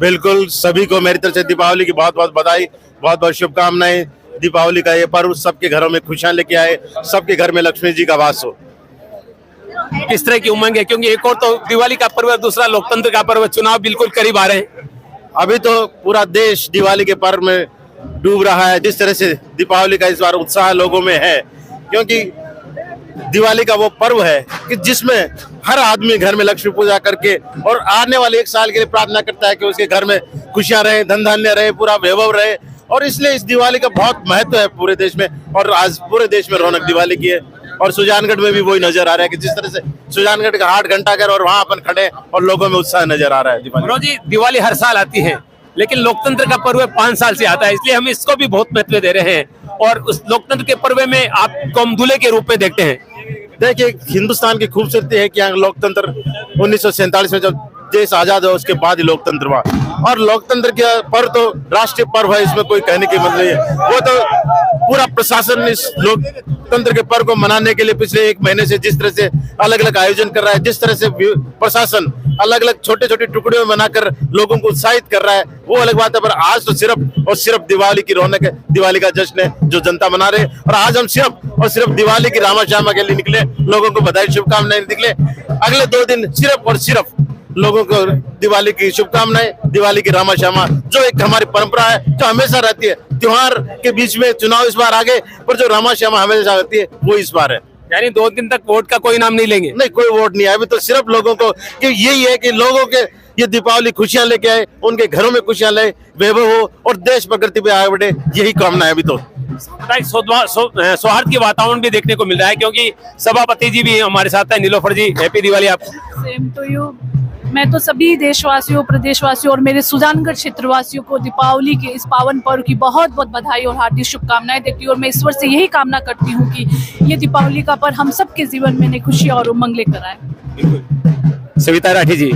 बिल्कुल, सभी को मेरी तरफ से दीपावली की बहुत बहुत बधाई, बहुत बहुत शुभकामनाएं। दीपावली का ये पर्व सबके घरों में खुशियां लेके आए, सबके घर में लक्ष्मी जी का वास हो। किस तरह की उमंग है, क्योंकि एक और तो दिवाली का पर्व है, दूसरा लोकतंत्र का पर्व, चुनाव बिल्कुल करीब आ रहे हैं। अभी तो पूरा देश दिवाली के पर्व में डूब रहा है। जिस तरह से दीपावली का इस बार उत्साह लोगों में है, क्योंकि दिवाली का वो पर्व है कि जिसमें हर आदमी घर में लक्ष्मी पूजा करके और आने वाले एक साल के लिए प्रार्थना करता है कि उसके घर में खुशियां रहे, धन धान्य रहे, पूरा वैभव रहे। और इसलिए इस दिवाली का बहुत महत्व है पूरे देश में, और आज पूरे देश में रौनक दिवाली की है। और सुजानगढ़ में भी वही नजर आ रहा है कि जिस तरह से सुजानगढ़ का 8 घंटा घर और वहां अपन खड़े और लोगों में उत्साह नजर आ रहा है। मनोज जी, दिवाली हर साल आती है, लेकिन लोकतंत्र का पर्व 5 साल से आता है, इसलिए हम इसको भी बहुत महत्व दे रहे हैं। और उस लोकतंत्र के पर्व में आपको हम दूल्हे के रूप में देखते हैं। देखिए, हिंदुस्तान की खूबसूरती है कि यहाँ लोकतंत्र 1947 में जब देश आजाद हुआ उसके बाद ही लोकतंत्र हुआ, और लोकतंत्र का पर्व तो राष्ट्रीय पर्व है, इसमें कोई कहने की मतलब नहीं है। वो तो पूरा प्रशासन इस लोकतंत्र के पर्व को मनाने के लिए पिछले 1 महीने से जिस तरह से अलग अलग आयोजन कर रहा है, जिस तरह से प्रशासन अलग अलग छोटे छोटे टुकड़ियों में बनाकर लोगों को उत्साहित कर रहा है, वो अलग बात है। पर आज तो सिर्फ और सिर्फ दिवाली की रौनक है, दिवाली का जश्न है जो जनता मना रहे। और आज हम सिर्फ और सिर्फ दिवाली की रामा श्यामा के लिए निकले, लोगों को बधाई शुभकामनाएं निकले। अगले 2 दिन सिर्फ और सिर्फ लोगों को दिवाली की शुभकामनाएं, दिवाली की रामा श्यामा, जो एक हमारी परंपरा है जो हमेशा रहती है। त्योहार के बीच में चुनाव इस बार आगे, पर जो रामा श्यामा हमेशा रहती है वो इस बार है। यानी 2 दिन तक वोट का कोई नाम नहीं लेंगे? नहीं, कोई वोट नहीं आया अभी तो। सिर्फ लोगों को कि यही है कि लोगों के ये दीपावली खुशियां लेके आए, उनके घरों में खुशियां लाए, वैभव हो और देश प्रगति पे आगे बढ़े, यही कामना है अभी तो। सौहार्द की वातावरण भी देखने को मिल रहा है, क्योंकि सभापति जी भी हमारे साथ है। नीलोफर जी, हैप्पी दिवाली आपको। Same to you. मैं तो सभी देशवासियों, प्रदेशवासियों और मेरे सुजानगढ़ क्षेत्रवासियों को दीपावली के इस पावन पर्व की बहुत बहुत बधाई और हार्दिक शुभकामनाएं देती हूँ। और मैं ईश्वर से यही कामना करती हूँ कि ये दीपावली का पर्व हम सबके जीवन में नई खुशी और उमंग लेकर आए। सविता राठी जी,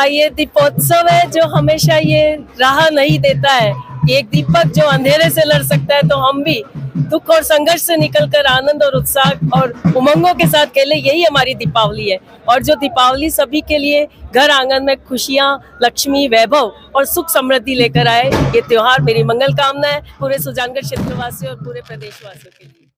ये दीपोत्सव है जो हमेशा ये राह नहीं देता है। एक दीपक जो अंधेरे से लड़ सकता है, तो हम भी दुख और संघर्ष से निकलकर आनंद और उत्साह और उमंगों के साथ खेले, यही हमारी दीपावली है। और जो दीपावली सभी के लिए घर आंगन में खुशियां, लक्ष्मी, वैभव और सुख समृद्धि लेकर आए, ये त्योहार मेरी मंगल कामना है पूरे सुजानगढ़ क्षेत्रवासियों और पूरे प्रदेशवासियों के लिए।